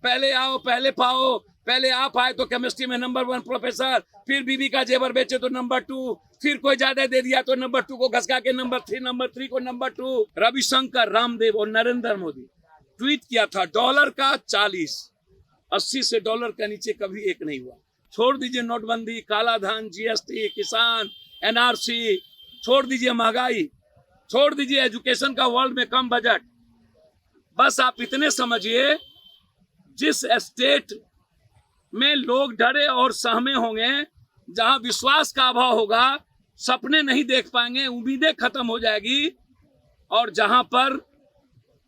पहले आओ पहले पाओ, पहले आप आए तो केमिस्ट्री में नंबर 1 प्रोफेसर, फिर बीबी का जेवर बेचे तो नंबर 2, फिर कोई ज्यादा दे दिया तो नंबर 2 को घसका के नंबर 3, नंबर 3 को नंबर 2। रविशंकर, रामदेव और नरेंद्र मोदी ट्वीट किया था डॉलर का 40, 80 से डॉलर का नीचे कभी एक नहीं हुआ। छोड़ दीजिए नोटबंदी, काला धन, जीएसटी, किसान, एनआरसी, छोड़ दीजिए महंगाई, छोड़ दीजिए एजुकेशन का वर्ल्ड में कम बजट। बस आप इतने समझिए, जिस स्टेट में लोग डरे और सहमे होंगे, जहां विश्वास का अभाव होगा, सपने नहीं देख पाएंगे, उम्मीदें खत्म हो जाएगी, और जहां पर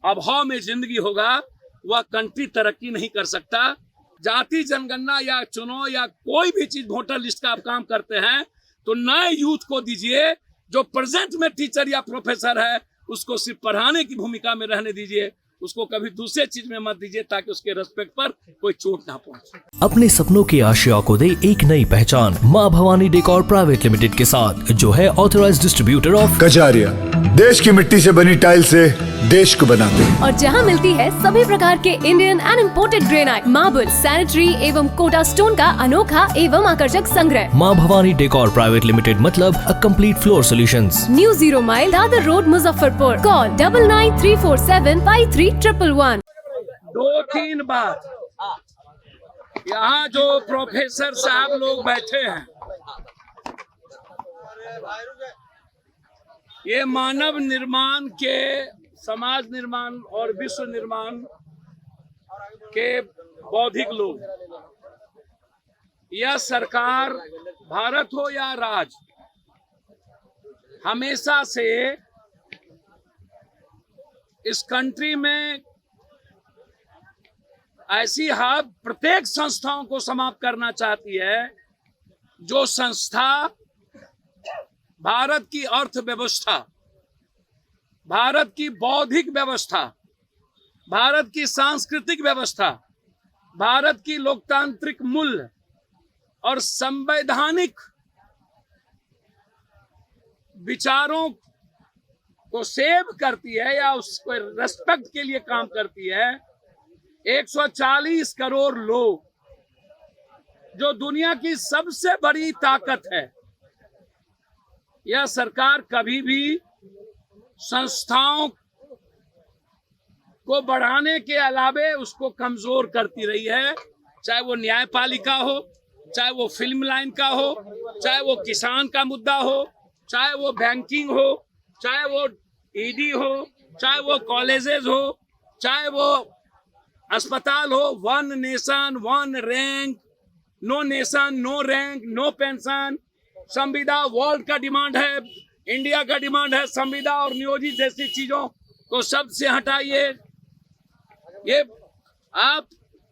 अभाव में जिंदगी होगा वह कंट्री तरक्की नहीं कर सकता। जाति जनगणना या चुनाव या कोई भी चीज वोटर लिस्ट का आप काम करते हैं तो नए यूथ को दीजिए, जो प्रेजेंट में टीचर या प्रोफेसर है उसको सिर्फ पढ़ाने की भूमिका में रहने दीजिए, उसको कभी दूसरे चीज में मत दीजिए, ताकि उसके रेस्पेक्ट पर कोई चोट ना पहुंचे। अपने सपनों की आशिया को दे एक नई पहचान मां भवानी डेकोर प्राइवेट लिमिटेड के साथ, जो है ऑथराइज्ड डिस्ट्रीब्यूटर ऑफ कजारिया। देश की मिट्टी से बनी टाइल से देश को बनाते हैं, और जहां मिलती है सभी प्रकार के Indian and imported granite, marble, sanitary एवं कोटा स्टोन का अनोखा एवं आकर्षक संग्रह। मां भवानी डेकोर प्राइवेट लिमिटेड मतलब a complete floor solutions. New 0 mile Dadar road, Muzaffarpur. Call 9934753111। 2-3 बात, यहाँ जो प्रोफेसर साहब लोग बैठे हैं, ये मानव निर्माण के, समाज निर्माण और विश्व निर्माण के बौद्धिक लोग। यह सरकार, भारत हो या राज, हमेशा से इस कंट्री में ऐसी प्रत्येक संस्थाओं को समाप्त करना चाहती है जो संस्था भारत की अर्थव्यवस्था, भारत की बौद्धिक व्यवस्था, भारत की सांस्कृतिक व्यवस्था, भारत की लोकतांत्रिक मूल्य और संवैधानिक विचारों को सेव करती है या उसको रेस्पेक्ट के लिए काम करती है। 140 करोड़ लोग, जो दुनिया की सबसे बड़ी ताकत है, यह सरकार कभी भी संस्थाओं को बढ़ाने के अलावे उसको कमजोर करती रही है। चाहे वो न्यायपालिका हो, चाहे वो फिल्म लाइन का हो, चाहे वो किसान का मुद्दा हो, चाहे वो बैंकिंग हो, चाहे वो ईडी हो, चाहे वो कॉलेजेस हो, चाहे वो अस्पताल हो। 1 nation 1 rank, no nation no rank, no pension. संविदा वर्ल्ड का डिमांड है, इंडिया का डिमांड है। संविदा और नियोजित जैसी चीजों को शब्द से हटाइए। ये आप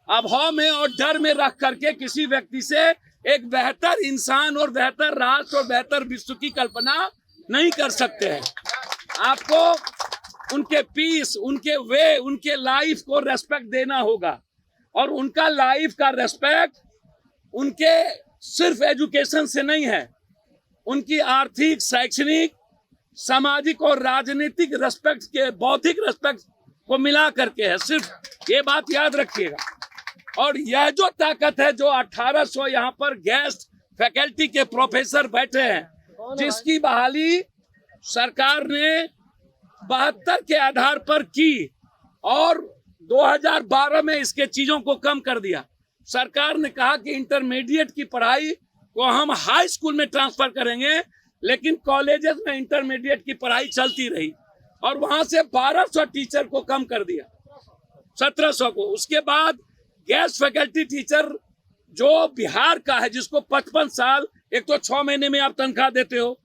अभाव में और डर में रख करके किसी व्यक्ति से एक बेहतर इंसान और बेहतर राष्ट्र और बेहतर विश्व की कल्पना नहीं कर सकते हैं। आपको उनके पीस, उनके वे, उनके लाइफ को रेस्पेक्ट देना होगा, और उनका लाइफ का रेस्पेक्ट उनके सिर्फ एजुकेशन से नहीं है, उनकी आर्थिक, शैक्षणिक, सामाजिक और राजनीतिक रेस्पेक्ट के, बौद्धिक रेस्पेक्ट को मिला करके है। सिर्फ ये बात याद रखिएगा। और यह जो ताकत है, जो 1800 यहाँ पर गेस्ट फैकल्टी के प्रोफेसर बैठे हैं, जिसकी बहाली सरकार ने 72 के आधार पर की और 2012 में इसके चीजों को कम कर दिया। सरकार ने कहा कि इंटरमीडिएट की पढ़ाई को हम हाई स्कूल में ट्रांसफर करेंगे, लेकिन कॉलेजेस में इंटरमीडिएट की पढ़ाई चलती रही, और वहां से 1200 टीचर को कम कर दिया, 1700 को। उसके बाद गेस्ट फैकल्टी टीचर जो बिहार का है, जिसको 55 साल, एक तो 6 महीने में आप तनख्वाह देते हो,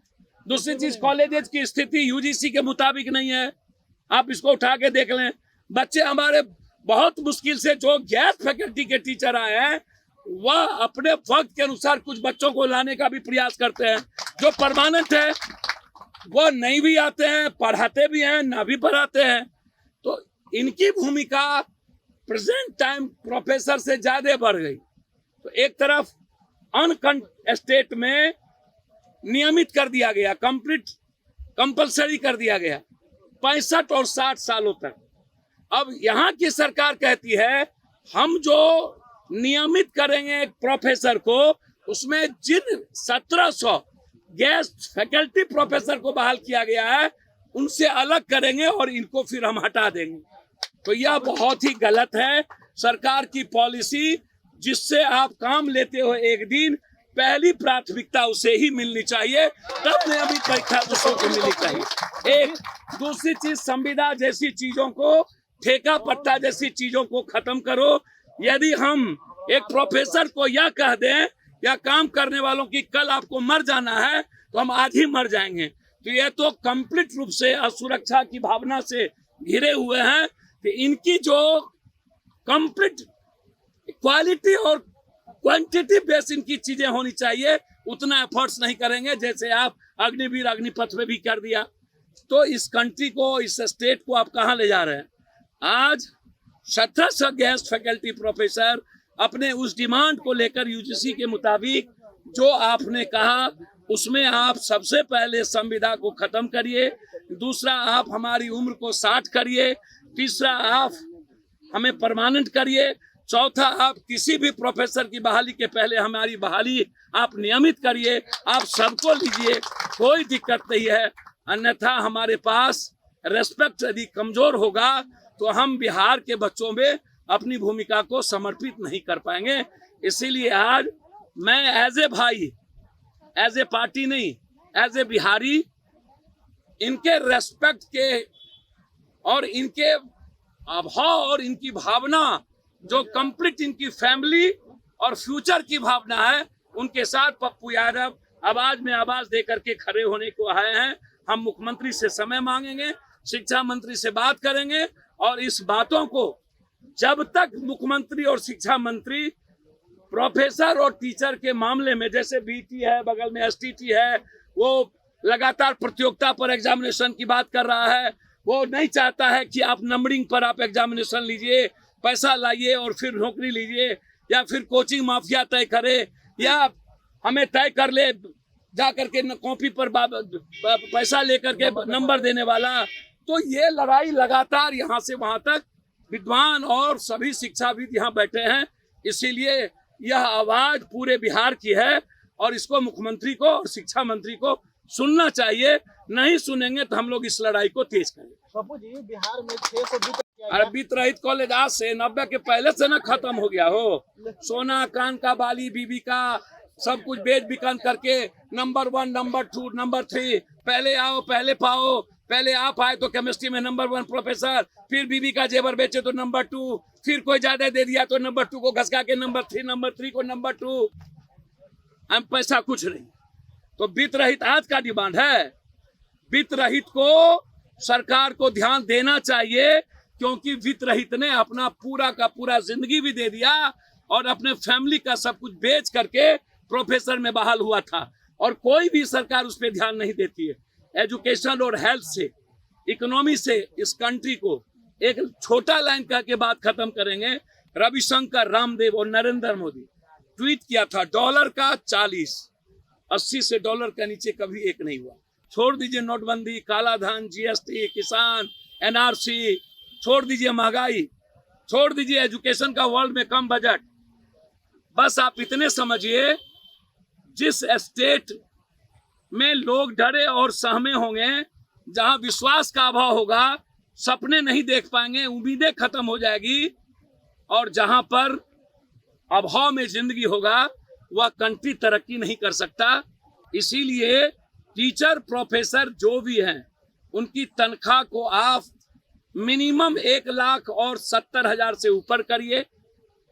दूसरी चीज कॉलेजेस की स्थिति यूजीसी के मुताबिक नहीं है, आप इसको उठा के देख लें। बच्चे हमारे बहुत मुश्किल से, जो गेस्ट फैकल्टी के टीचर आए हैं, वह अपने वक्त के अनुसार कुछ बच्चों को लाने का भी प्रयास करते हैं। जो परमानेंट है वो नहीं भी आते हैं, पढ़ाते भी हैं, ना भी पढ़ाते हैं। तो इनकी भूमिका प्रेजेंट टाइम प्रोफेसर से ज्यादा बढ़ गई। तो एक तरफ स्टेट में नियमित कर दिया गया, कंपल्सरी कर दिया गया 65 और 60 सालों तक। अब यहाँ की सरकार कहती है हम जो नियमित करेंगे एक प्रोफेसर को, उसमें जिन 1700 गेस्ट फैकल्टी प्रोफेसर को बहाल किया गया है उनसे अलग करेंगे और इनको फिर हम हटा देंगे। तो यह बहुत ही गलत है सरकार की पॉलिसी, जिससे आप काम लेते हो एक दिन, पहली प्राथमिकता उसे ही मिलनी चाहिए, तब नियमित परीक्षा दूसरों को मिलनी चाहिए। एक दूसरी चीज, संविदा जैसी चीजों को, ठेका पट्टा जैसी चीजों को खत्म करो। यदि हम एक प्रोफेसर को यह कह दें या काम करने वालों की कल आपको मर जाना है तो हम आज ही मर जाएंगे, तो ये तो कंप्लीट रूप से असुरक्षा की भावना से घिरे हुए हैं कि इनकी जो कंप्लीट क्वालिटी और क्वांटिटी बेस इनकी चीजें होनी चाहिए, उतना एफर्ट्स नहीं करेंगे जैसे आप अग्निवीर अग्निपथ में भी कर दिया। तो इस कंट्री को, इस स्टेट को आप कहाँ ले जा रहे हैं? आज 1700 गेस्ट फैकल्टी प्रोफेसर अपने उस डिमांड को लेकर यूजीसी के मुताबिक जो आपने कहा उसमें आप सबसे पहले संविदा को खत्म करिए, दूसरा आप हमारी उम्र को 60 करिए, तीसरा आप हमें परमानेंट करिए, चौथा आप किसी भी प्रोफेसर की बहाली के पहले हमारी बहाली आप नियमित करिए। आप सबको लीजिए, कोई दिक्कत नहीं है। अन्यथा हमारे पास रेस्पेक्ट यदि कमजोर होगा तो हम बिहार के बच्चों में अपनी भूमिका को समर्पित नहीं कर पाएंगे। इसीलिए आज मैं एज ए भाई, एज ए पार्टी नहीं, एज ए बिहारी, इनके रेस्पेक्ट के और इनके अभाव और इनकी भावना, जो कंप्लीट इनकी फैमिली और फ्यूचर की भावना है, उनके साथ पप्पू यादव आवाज में आवाज देकर के खड़े होने को आए हैं। हम मुख्यमंत्री से समय मांगेंगे, शिक्षा मंत्री से बात करेंगे और इस बातों को जब तक मुख्यमंत्री और शिक्षा मंत्री प्रोफेसर और टीचर के मामले में, जैसे बीटी है, बगल में एसटीटी है, वो लगातार प्रतियोगिता पर एग्जामिनेशन की बात कर रहा है, वो नहीं चाहता है कि आप नंबरिंग पर आप एग्जामिनेशन लीजिए, पैसा लाइए और फिर नौकरी लीजिए, या फिर कोचिंग माफिया तय करे, या हमें तय कर ले जा करके कॉपी पर पैसा लेकर के नंबर देने वाला। तो ये लड़ाई लगातार यहाँ से वहां तक, विद्वान और सभी शिक्षाविद यहाँ बैठे हैं, इसीलिए यह आवाज पूरे बिहार की है और इसको मुख्यमंत्री को और शिक्षा मंत्री को सुनना चाहिए। नहीं सुनेंगे तो हम लोग इस लड़ाई को तेज करेंगे। पप्पू जी, बिहार में 600 अरे वित्त रहित कॉलेज आज से 90 के पहले से ना खत्म हो गया हो। सोना, कान का बाली, बीबी का सब कुछ बेच बिकन करके नंबर 1, नंबर 2, नंबर 3, पहले आओ पहले पाओ, पहले आप आए तो केमिस्ट्री में नंबर 1 प्रोफेसर, फिर बीबी का जेवर बेचे तो नंबर 2, फिर कोई ज्यादा दे दिया तो नंबर 2 को घसका के नंबर 3, नंबर 3 को नंबर 2। हम पैसा कुछ नहीं। तो वित्त रहित आज का डिमांड है। वित्त रहित को सरकार को ध्यान देना चाहिए, क्योंकि वित्त रहित ने अपना पूरा का पूरा जिंदगी भी दे दिया और अपने फैमिली का सब कुछ बेच करके प्रोफेसर में बहाल हुआ था, और कोई भी सरकार उस पर ध्यान नहीं देती है। एजुकेशन और हेल्थ से, इकोनॉमी से इस कंट्री को एक छोटा लाइन कह के बात खत्म करेंगे। रविशंकर, रामदेव और नरेंद्र मोदी ट्वीट किया था डॉलर का 40, 80 से डॉलर का नीचे कभी एक नहीं हुआ। छोड़ दीजिए नोटबंदी, काला धन, जीएसटी, किसान, एनआरसी, छोड़ दीजिए महंगाई, छोड़ दीजिए एजुकेशन का वर्ल्ड में कम बजट। बस आप इतने समझिए, जिस स्टेट में लोग डरे और सहमे होंगे, जहां विश्वास का अभाव होगा, सपने नहीं देख पाएंगे, उम्मीदें खत्म हो जाएगी, और जहां पर अभाव में जिंदगी होगा वह कंट्री तरक्की नहीं कर सकता। इसीलिए टीचर, प्रोफेसर जो भी हैं, उनकी तनख्वाह को आप मिनिमम 1,70,000 से ऊपर करिए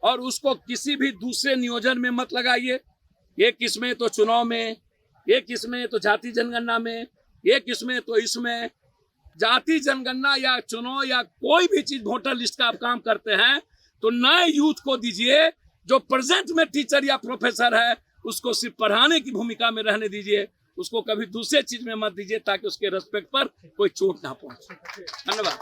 और उसको किसी भी दूसरे नियोजन में मत लगाइए। ये किस्में तो चुनाव में, ये किस्में तो जाति जनगणना में, ये किस्में तो इसमें। जाति जनगणना या चुनाव या कोई भी चीज वोटर लिस्ट का आप काम करते हैं तो नए यूथ को दीजिए। जो प्रेजेंट में टीचर या प्रोफेसर है उसको सिर्फ पढ़ाने की भूमिका में रहने दीजिए, उसको कभी दूसरे चीज में मत दीजिए, ताकि उसके रेस्पेक्ट पर कोई चोट ना पहुंचे। धन्यवाद।